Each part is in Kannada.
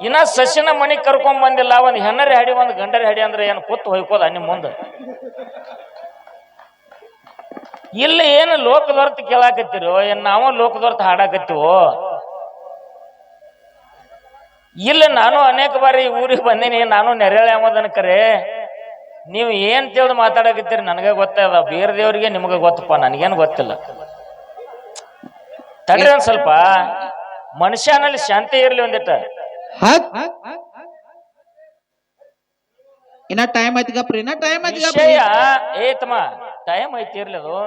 ಇನ್ನ ಸಸಿನ ಮನಿ ಕರ್ಕೊಂಡ್ ಬಂದಿಲ್ಲ, ಒಂದ್ ಹೆಣ್ಣರಿ ಹಡಿ ಒಂದ್ ಗಂಡರಿ ಹಡಿ ಅಂದ್ರೆ ಏನ್ ಕೂತ್ ಹೊಯ್ಕೋದ ನಿಮ್ ಮುಂದ? ಇಲ್ಲಿ ಏನು ಲೋಕದೊರ್ತ ಕೇಳಾಕತ್ತಿರೋ ಏನ್ ನಾವು ಲೋಕದೊರ್ತ ಹಾಡಾಕತ್ತೀವೋ? ಇಲ್ಲ ನಾನು ಅನೇಕ ಬಾರಿ ಊರಿಗೆ ಬಂದೀನಿ, ನಾನು ನೆರೆಳೆ ಅಂಬದನ ಕರೆ ನೀವು ಏನ್ ತಿಳಿದು ಮಾತಾಡಕತ್ತೀರಿ ನನಗೆ ಗೊತ್ತದ, ಬೇರೆ ದೇವ್ರಿಗೆ ನಿಮ್ಗೆ ಗೊತ್ತಪ್ಪ, ನನಗೇನು ಗೊತ್ತಿಲ್ಲ. ತಡ್ರಿ ಒಂದ್ ಸ್ವಲ್ಪ ಮನುಷ್ಯನಲ್ಲಿ ಶಾಂತಿ ಇರ್ಲಿ ಒಂದಿಟ್ಟ. ಇನ್ನ ಟೈಮ್ ಐತಿಗಪ್ರಿ, ಇನ್ನ ಟೈಮ್ ಐತಿಗಪ್ರಿ. ವಿಷಯ ಏತಮ್ಮ ಟೈಮ್ ಐತಿ ಇರ್ಲಿ. ಅದು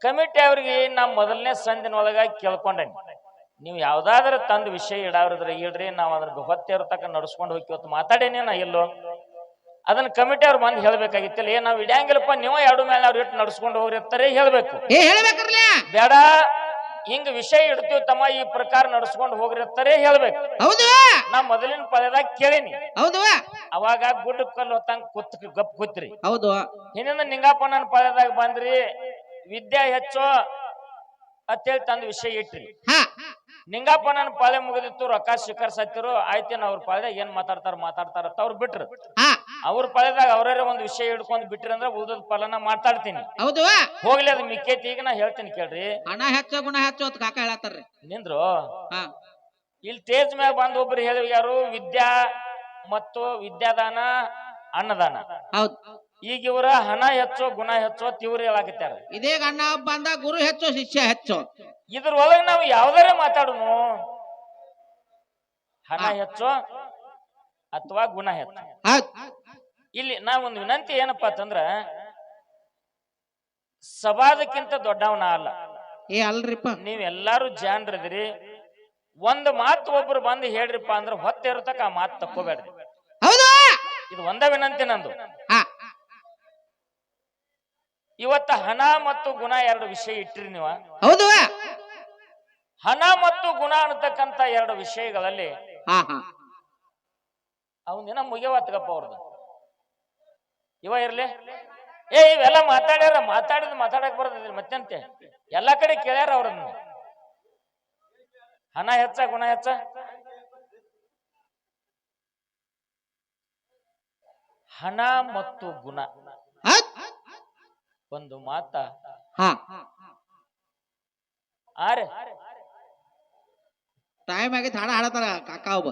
ಕಮಿಟಿ ಅವ್ರಿಗೆ ನಾ ಮೊದಲನೇ ಸಂದಿನೊಳಗ ಕೇಳ್ಕೊಂಡೇನಿ, ನೀವು ಯಾವ್ದಾದ್ರ ತಂದು ವಿಷಯ ಇಡಾವ್ರಿದ್ರೆ ಇಡ್ರಿ, ನಾವ್ ಅದ್ರ ಹೊತ್ತೇವ್ರ ತಕ್ಕ ನಡ್ಸ್ಕೊಂಡು ಹೋಗ್ಯವತ್ತು ಮಾತಾಡೇನಿ ನಾ ಎಲ್ಲೋ. ಅದನ್ನ ಕಮಿಟಿ ಅವ್ರು ಬಂದು ಹೇಳ್ಬೇಕಾಗಿತ್ತಿಲ್ಲ, ಏನ್ ನಾವ್ ಇಡ್ಯಾಂಗಿಲ್ಲಪ್ಪ ನೀವು ಎರಡು ಮೇಲೆ ಅವ್ರು ಇಟ್ಟು ನಡ್ಸ್ಕೊಂಡು ಹೋಗಿರ್ತಾರೆ ಹೇಳ್ಬೇಕು. ಬೇಡ ಹಿಂಗ ವಿಷಯ ಇಡ್ತೀವಿ ತಮ್ಮ, ಈ ಪ್ರಕಾರ ನಡ್ಸ್ಕೊಂಡು ಹೋಗಿರ್ತಾರೆ ಹೇಳ್ಬೇಕು. ಹೌದು, ನಾ ಮೊದಲಿನ ಪದದಾಗ ಕೇಳೀನಿ. ಹೌದು, ಅವಾಗ ಗುಡ್ಡ ಕಲ್ಲು ಹೊತ್ತಂಗ ಗಪ್ ಕೂತ್ರಿ. ಹೌದು, ಹಿಂದಿನ ನಿಂಗಪ್ಪನ ಪದದಾಗ ಬಂದ್ರಿ, ವಿದ್ಯೆ ಹೆಚ್ಚು ಅಂತೇಳಿ ತಂದು ವಿಷಯ ಇಟ್ರಿ. ನಿಂಗಪ್ಪನ ಪಾಳೆ ಮುಗಿದಿತ್ತು, ರೊಕ್ಕ ಸ್ವೀಕರಿಸತ್ತಿರು, ಆಯ್ತೇನ ಅವ್ರ ಪಾಳೆದಾಗ ಏನ್ ಮಾತಾಡ್ತಾರ ಅಂತ ಅವ್ರು ಬಿಟ್ರು. ಅವ್ರ ಪಾಳೆದಾಗ ಅವ್ರೇ ಒಂದು ವಿಷಯ ಹಿಡ್ಕೊಂಡ್ ಬಿಟ್ರಿ ಅಂದ್ರೆ ಉಳಿದ ಫಲನ ಮಾತಾಡ್ತೀನಿ. ಹೌದು, ಹೋಗ್ಲಿ ಅದು ಮಿಕ್ಕೈತಿ. ಈಗ ನಾ ಹೇಳ್ತೀನಿ ಕೇಳ್ರಿ. ಹಣ ಹೆಚ್ಚು ಗುಣ ಹೆಚ್ಚು ಅಂತ ಕಾಕ ಹೇಳತ್ತಾರ್ರಿ. ನಿಂದ್ರು ಇಲ್ಲಿ ಸ್ಟೇಜ್ ಮ್ಯಾಗ ಬಂದ್ ಒಬ್ರು ಹೇಳಿ ಯಾರು, ವಿದ್ಯಾ ಮತ್ತು ವಿದ್ಯಾದಾನ ಅನ್ನದಾನ. ಹೌದು, ಈಗ ಇವ್ರ ಹಣ ಹೆಚ್ಚು ಗುಣ ಹೆಚ್ಚು ಅಂತ ಇವ್ರು ಹೇಳಾಕತ್ಯಾರ. ಇದೇ ಅಣ್ಣ ಬಂದ ಗುರು ಹೆಚ್ಚು ಶಿಷ್ಯ ಹೆಚ್ಚು. ಇದ್ರೊಳಗೆ ನಾವು ಯಾವ್ದಾರ ಮಾತಾಡುನು, ಹಣ ಹೆಚ್ಚು ಅಥವಾ ಗುಣ ಹೆಚ್ಚು. ಇಲ್ಲಿ ನಾವೊಂದು ವಿನಂತಿ ಏನಪ್ಪಾ ಅಂತಂದ್ರ, ಸಭಾದಕ್ಕಿಂತ ದೊಡ್ಡವನ ಅಲ್ಲ. ಅಲ್ರಿಪ್ಪ, ನೀವೆಲ್ಲಾರು ಜಾನ್ರಿದ್ರಿ. ಒಂದು ಮಾತು ಒಬ್ರು ಬಂದು ಹೇಳ್ರಿಪ್ಪ ಅಂದ್ರೆ ಹೊತ್ತಿರತಕ್ಕ ಆ ಮಾತು ತಕ್ಕೋಬೇಡ್ರಿ. ಹೌದು, ಇದು ಒಂದ ವಿನಂತಿ ನಂದು. ಇವತ್ತ ಹಣ ಮತ್ತು ಗುಣ ಎರಡು ವಿಷಯ ಇಟ್ಟಿರಿ ನೀವ. ಹೌದು, ಹಣ ಮತ್ತು ಗುಣ ಅನ್ನತಕ್ಕಂತ ಎರಡು ವಿಷಯಗಳಲ್ಲಿ ಅವನ್ ದಿನ ಮುಗಿಯವತ್ಗಪ್ಪ ಅವ್ರದ್ದು. ಇವ ಇರ್ಲಿ, ಇವೆಲ್ಲ ಮಾತಾಡ್ಯಾರ, ಮಾತಾಡಕ್ ಬರೋದಿಲ್ಲ ಮತ್ತೆಂತೆ ಎಲ್ಲಾ ಕಡೆ ಕೇಳ್ಯಾರ ಅವ್ರನ್ನ. ಹಣ ಹೆಚ್ಚ ಗುಣ ಹೆಚ್ಚ? ಹಣ ಮತ್ತು ಗುಣ ಒಂದು ಮಾತ ಆರೆ ಟೈಮ್ ಆಗೈತೆ, ಹಾಡ ಹಾಡತಾರ ಕಾಕ ಒಬ್ಬ.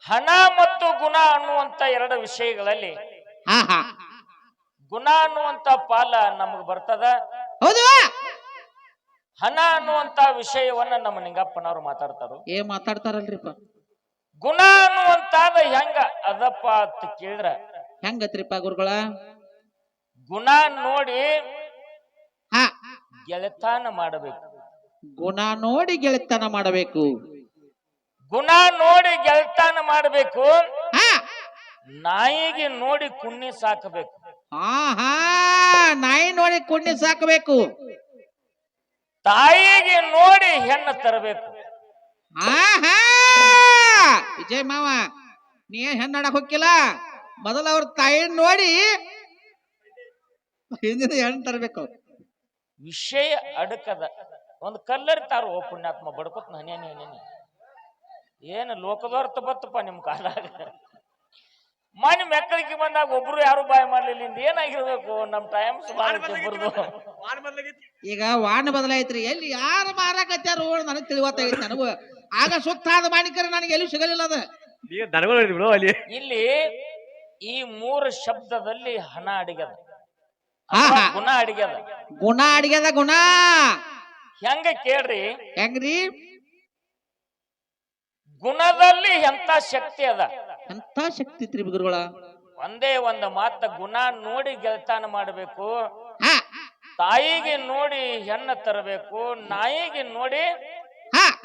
ಹಣ ಮತ್ತು ಗುಣ ಅನ್ನುವಂತ ಎರಡು ವಿಷಯಗಳಲ್ಲಿ ಗುಣ ಅನ್ನುವಂತ ಪಾಲ ನಮಗ್ ಬರ್ತದ. ಹೌದು, ಹಣ ಅನ್ನುವಂತ ವಿಷಯವನ್ನ ನಮ್ಮ ನಿಂಗಪ್ಪನವ್ರು ಮಾತಾಡ್ತಾರ. ಏನ್ ಮಾತಾಡ್ತಾರಲ್ರಿಪ್ಪ? ಗುಣ ಅನ್ನುವಂತಾದ ಹೆಂಗ ಅದಪ್ಪ ಅಂತ ಕೇಳಿದ್ರ ಹೆಂಗತ್ರಿಪ್ಪ ಗುರುಗಳ? ಗುಣ ನೋಡಿ ಗೆಳೆತನ ಮಾಡಬೇಕು. ಗುಣ ನೋಡಿ ಗೆಳೆತನ ಮಾಡಬೇಕು. ಗುಣ ನೋಡಿ ಗೆಳೆತನ ಮಾಡಬೇಕು. ನಾಯಿಗೆ ನೋಡಿ ಕುಣ್ಣಿ ಸಾಕಬೇಕು. ನಾಯಿ ನೋಡಿ ಕುಣ್ಣಿ ಸಾಕಬೇಕು. ತಾಯಿಗೆ ನೋಡಿ ಹೆಣ್ಣು ತರಬೇಕು. ವಿಜಯ್ ಮಾವ, ನೀ ಹೆಣ್ಣಾಡಕ್ ಹೋಗಿಲ್ಲ, ಮೊದಲ ಅವ್ರ ತಾಯಿ ನೋಡಿ ಹಿಂದಿನ ಹೆಣ್ಣು ತರಬೇಕು. ವಿಷಯ ಅಡಕದ ಒಂದು ಕಲ್ಲರಿತಾರು. ಓ ಪುಣ್ಯಾತ್ಮ ಬಡ್ಕೊತ್ ಹನಿ ಏನು ಲೋಕದೋರ್ತ ಬತ್ತಪ್ಪ ನಿಮ್ ಕಾಲಾಗ. ಮನೆ ಮೆಕ್ಕಳಿಗೆ ಬಂದಾಗ ಒಬ್ರು ಯಾರು ಬಾಯ್ ಮಾಡ್ಲಿಲ್ಲ. ಏನಾಗಿರ್ಬೇಕು ನಮ್ ಟೈಮ್ ಸುಮಾರು. ಈಗ ವಾಣ ಬದಲಾಯ್ತ್ರಿ, ಎಲ್ಲಿ ಯಾರು ಮಾರಾಕತ್ಯಾರು ನನಗೆ ತಿಳಿವತ್ತಾಗೈತಿ. ನನಗೂ ಆಗ ಸುತ್ತಾದ ಮಾಣಿಕರ ನನಗೆ ಎಲ್ಲಿ ಸಿಗಲಿಲ್ಲ. ಅದ ಇಲ್ಲಿ ಈ ಮೂರು ಶಬ್ದದಲ್ಲಿ ಹಣ ಅಡಿಗೆದ, ಗುಣ ಅಡಿಗೆದ. ಗುಣ ಅಡಿಗೆದ. ಗುಣ ಹೆಂಗ ಕೇಳ್ರಿ, ಹೆಂಗ್ರಿ? ಗುಣದಲ್ಲಿ ಎಂತ ಶಕ್ತಿ ಅದ, ಎಂತ ಶಕ್ತಿ ತ್ರಿ ಗುರುಗಳ. ಒಂದೇ ಒಂದು ಮಾತ, ಗುಣ ನೋಡಿ ಗೆಳೆತನ ಮಾಡಬೇಕು. ತಾಯಿಗೆ ನೋಡಿ ಹೆಣ್ಣು ತರಬೇಕು. ನಾಯಿಗೆ ನೋಡಿ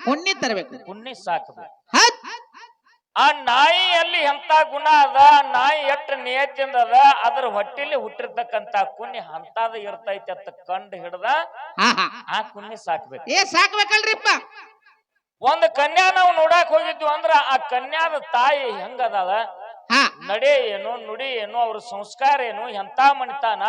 ಕುಣ್ಣಿ ತರಬೇಕು. ಕುಣ್ಣಿ ಸಾಕಬೇಕು. ಆ ನಾಯಿಯಲ್ಲಿ ಎಂತ ಗುಣ ಅದ, ನಾಯಿ ಎಷ್ಟು ನಿಯತ್ತಿಂದ ಅದ, ಅದ್ರ ಹೊಟ್ಟಿಲಿ ಹುಟ್ಟಿರ್ತಕ್ಕಂತ ಕುಣ್ಣಿ ಅಂತದ ಇರ್ತೈತಿ ಅಂತ ಕಂಡು ಹಿಡ್ದ ಆ ಕುಣ್ಣಿ ಸಾಕ್ಬೇಕು. ಸಾಕ್ಬೇಕಲ್ರಿಪ್ಪ. ಒಂದು ಕನ್ಯಾ ನಾವು ನೋಡಕ್ ಹೋಗಿದ್ವಿ ಅಂದ್ರ ಆ ಕನ್ಯಾದ ತಾಯಿ ಹೆಂಗದಾಳ ನಡೆ ಏನು ನುಡಿ ಏನು ಅವ್ರ ಸಂಸ್ಕಾರ ಏನು ಎಂತ ಮಣಿತಾನ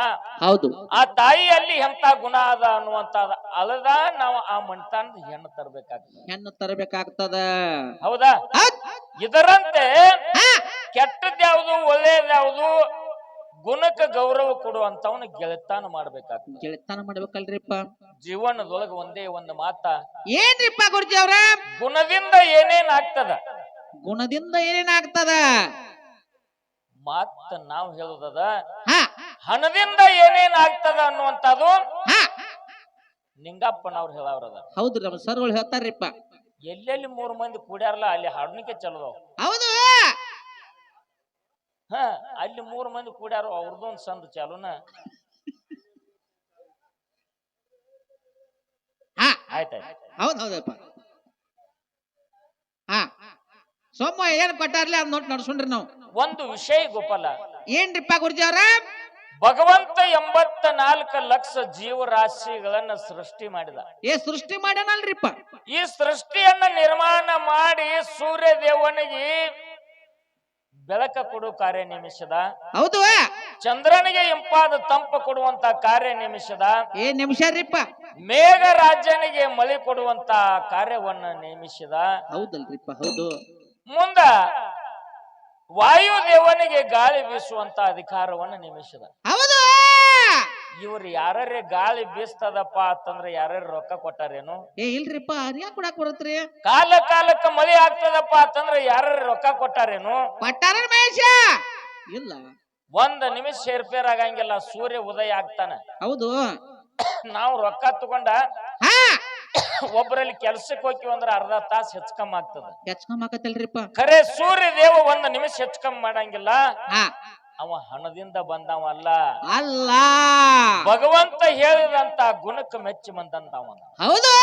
ಹೌದು ಆ ತಾಯಿಯಲ್ಲಿ ಎಂತ ಗುಣ ಅದ ಅನ್ನುವಂತಾದ ಅಲ್ಲದ ನಾವು ಆ ಮಣಿತಾನದ ಹೆಣ್ಣು ತರಬೇಕಾಗ್ತದೆ ಹೆಣ್ಣು ತರಬೇಕಾಗ್ತದ ಹೌದಾ ಹೌದ್. ಇದರಂತೆ ಹಾ, ಕೆಟ್ಟದ್ಯಾವುದು ಒಳ್ಳೇದ್ಯಾವುದು ಗುಣಕ್ಕೆ ಗೌರವ ಕೊಡುವಂತವನ್ನ ಗೆಳತಾನ ಮಾಡ್ಬೇಕಾಗ್ತದೆ ಗೆಳೆತನ ಮಾಡ್ಬೇಕಲ್ರಿಪ್ಪ ಜೀವನದೊಳಗ ಒಂದೇ ಒಂದು ಮಾತ ಏನ್ರಿಪ್ಪ ಗುರುಜಿ ಅವ್ರ ಗುಣದಿಂದ ಏನೇನ್ ಆಗ್ತದ ಗುಣದಿಂದ ಏನೇನಾಗ್ತದ ಮಾತ ನಾವು ಹೇಳುದದ ಹಾ ಹಣದಿಂದ ಏನೇನ್ ಆಗ್ತದ ಅನ್ನುವಂಥದ್ದು ಹಾ ನಿಂಗಪ್ಪನವ್ರು ಹೇಳವ್ರದ ಹೌದು ನಮ್ಮ ಸರ್ಗಳು ಹೇಳ್ತಾರ್ರಿಪ್ಪ ಎಲ್ಲೆಲ್ಲಿ 3 ಮಂದಿ ಕೂಡ್ಯಾರಲ್ಲ ಅಲ್ಲಿ ಹಾಡ್ನಿಕೆ ಚಲದವ್ ಹೌದು ಹ ಅಲ್ಲಿ 3 ಮಂದಿ ಕೂಡ್ಯಾರು ಅವ್ರದೊಂದು ಸಂದ ಚಾಲುನ ಹಾ ಆಯ್ತಾಯ್ತು ಹೌದ್ ಹೌದಪ್ಪ ಹಾ ಸೋಮ ಏನ್ ಕೊಟ್ಟಾರ್ಲಿ ಅದ್ ನೋಟ್ ನಡ್ಸ್ಕೊಂಡ್ರಿ ನಾವು ಒಂದು ವಿಷಯ ಗೋಪಾಲ ಏನ್ರಿಪ್ಪ ಗುರುಜಿ ಅವ್ರ ಭಗವಂತ 84 ಲಕ್ಷ ಜೀವರಾಶಿಗಳನ್ನ ಸೃಷ್ಟಿ ಮಾಡಿದ ಸೃಷ್ಟಿ ಮಾಡ್ಯಾನಲ್ರಿಪ್ಪ ಈ ಸೃಷ್ಟಿಯನ್ನ ನಿರ್ಮಾಣ ಮಾಡಿ ಸೂರ್ಯ ದೇವನಿಗೆ ಬೆಳಕ ಕೊಡು ಕಾರ್ಯ ನೇಮಿಸಿದ ಹೌದು ಚಂದ್ರನಿಗೆ ಇಂಪಾದ ತಂಪು ಕೊಡುವಂತ ಕಾರ್ಯ ನೇಮಿಸಿದ ನಿಮಿಷ ರೀಪ್ಪ ಮೇಘ ರಾಜನಿಗೆ ಮಳೆ ಕೊಡುವಂತ ಕಾರ್ಯವನ್ನ ನೇಮಿಸಿದ ಹೌದಲ್ರಿಪ್ಪ ಹೌದು ಮುಂದ ವಾಯುದೇವನಿಗೆ ಗಾಳಿ ಬೀಸುವಂತ ಅಧಿಕಾರವನ್ನು ನೇಮಿಸಿದ ಹೌದು ಇವ್ರು ಯಾರೇ ಗಾಳಿ ಬೀಸ್ತದಪ್ಪ ಅಂತಂದ್ರೆ ಯಾರ್ಯಾರು ರೊಕ್ಕ ಕೊಟ್ಟಾರೇನು ಇಲ್ರಿಪ್ಪ ಅರ್ಯಾ ಕೊಡಾಕ್ ಬರತ್ರಿ ಕಾಲ ಕಾಲಕ್ಕೆ ಮಳೆ ಆಗ್ತದಪ್ಪ ಅಂತಂದ್ರೆ ಯಾರ್ಯಾರು ರೊಕ್ಕ ಕೊಟ್ಟಾರೇನು ಪಟ್ಟಾರ ಮಹೇಶ ಇಲ್ಲ 1 ನಿಮಿಷ ಸೇರ್ಪೇರ್ ಆಗಂಗಿಲ್ಲ ಸೂರ್ಯ ಉದಯ ಆಗ್ತಾನ ಹೌದು ನಾವು ರೊಕ್ಕ ತಗೊಂಡ ಹಾ ಒಬ್ಬರಲ್ಲಿ ಕೆಲ್ಸಕ್ಕೆ ಹೋಗ್ತೀವಿ ಅಂದ್ರೆ ಅರ್ಧ ತಾಸು ಹೆಚ್ಚಕಮ್ಮ ಆಗ್ತದ ಹೆಚ್ಚಕಮ್ಮಕತ್ತಲ್ರಿಪ್ಪ ಖರೆ ಸೂರ್ಯ ದೇವ 1 ನಿಮಿಷ ಹೆಚ್ಚಕಮ್ಮ ಮಾಡಂಗಿಲ್ಲ ಹಾ ಅವ ಹಣದಿಂದ ಬಂದವ ಅಲ್ಲ ಅಲ್ಲ ಭಗವಂತ ಹೇಳಿದಂತ ಗುಣಕ್ಕೆ ಮೆಚ್ಚಿ ಬಂದಂತವ ಹೌದು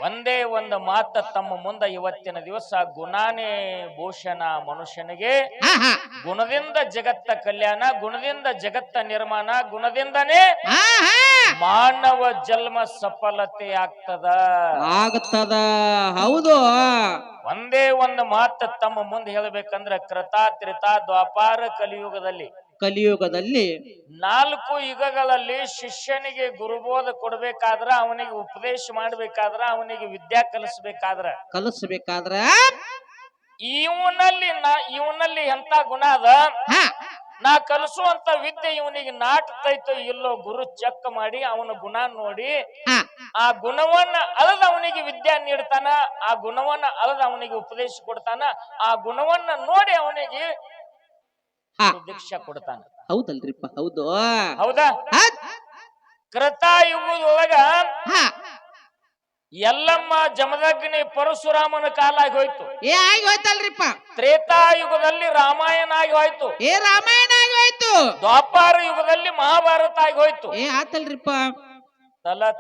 ಒಂದೇ ಒಂದು ಮಾತ ತಮ್ಮ ಮುಂದ ಇವತ್ತಿನ ದಿವಸ ಗುಣಾನೇ ಭೂಷಣ ಮನುಷ್ಯನಿಗೆ ಹಾ ಹಾ ಗುಣದಿಂದ ಜಗತ್ತ ಕಲ್ಯಾಣ ಗುಣದಿಂದ ಜಗತ್ತ ನಿರ್ಮಾಣ ಗುಣದಿಂದನೇ ಹಾ ಹಾ ಮಾನವ ಜನ್ಮ ಸಫಲತೆ ಆಗ್ತದ ಆಗತ್ತದ ಹೌದು ಒಂದೇ ಒಂದು ಮಾತು ತಮ್ಮ ಮುಂದೆ ಹೇಳಬೇಕಂದ್ರೆ ಕೃತ ತ್ರೇತಾ ದ್ವಾಪಾರ ಕಲಿಯುಗದಲ್ಲಿ 4 ಯುಗಗಳಲ್ಲಿ ಶಿಷ್ಯನಿಗೆ ಗುರುಬೋಧ ಕೊಡ್ಬೇಕಾದ್ರ ಅವನಿಗೆ ಉಪದೇಶ ಮಾಡ್ಬೇಕಾದ್ರ ಅವನಿಗೆ ವಿದ್ಯಾ ಕಲಿಸ್ಬೇಕಾದ್ರ ಇವನಲ್ಲಿ ಎಂತ ಗುಣ ಅದ ಹಾ ನಾ ಕಲಿಸುವಂತ ವಿದ್ಯೆ ಇವನಿಗೆ ನಾಟತೈತೋ ಇಲ್ಲೋ ಗುರು ಚೆಕ್ ಮಾಡಿ ಅವನ ಗುಣ ನೋಡಿ ಹಾ ಆ ಗುಣವನ್ನ ಅಳದ ಅವನಿಗೆ ವಿದ್ಯಾ ನೀಡ್ತಾನ ಆ ಗುಣವನ್ನ ಅಳದ ಅವನಿಗೆ ಉಪದೇಶ ಕೊಡ್ತಾನ ಆ ಗುಣವನ್ನ ನೋಡಿ ಅವನಿಗೆ ದೀಕ್ಷಾ ಕೊಡ್ತಾನ ಹೌದಲ್ರಿಪ್ಪ ಹೌದು ಹೌದಾ ಕೃತಾಯುಗದೊಳಗ ಹಾ ಎಲ್ಲಮ್ಮ ಜಮದಗ್ನಿ ಪರಶುರಾಮನ ಕಾಲ ಆಗಿ ಹೋಯ್ತು ಆಗಿ ಹೋಯ್ತಲ್ರಿಪ್ಪ ತ್ರೇತಾಯುಗದಲ್ಲಿ ರಾಮಾಯಣ ಆಗಿ ಹೋಯ್ತು ರಾಮಾಯಣ ಆಗಿ ಹೋಯ್ತು ದ್ವಾಪಾರ ಯುಗದಲ್ಲಿ ಮಹಾಭಾರತ ಆಗಿ ಹೋಯ್ತು ಆತಲ್ರಿಪ್ಪ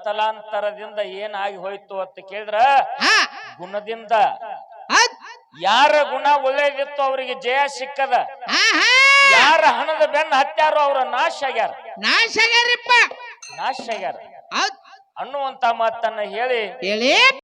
ತಲಾಂತರದಿಂದ ಏನಾಗಿ ಹೋಯ್ತು ಅಂತ ಕೇಳಿದ್ರ ಹಾ ಗುಣದಿಂದ ಹೌದ್ ಯಾರ ಗುಣ ಒಳ್ಳೇದಿತ್ತು ಅವರಿಗೆ ಜಯ ಸಿಕ್ಕದ ಹಾ ಹಾ ಯಾರ ಹಣದ ಬೆನ್ನ ಹತ್ಯಾರೋ ಅವರ ನಾಶ ಆಗ್ಯಾರ ನಾಶ ಆಗ್ಯಾರಿಪ್ಪ ನಾಶ ಆಗ್ಯಾರ ಹೌದ್ ಅನ್ನುವಂತ ಮಾತನ್ನ ಹೇಳಿ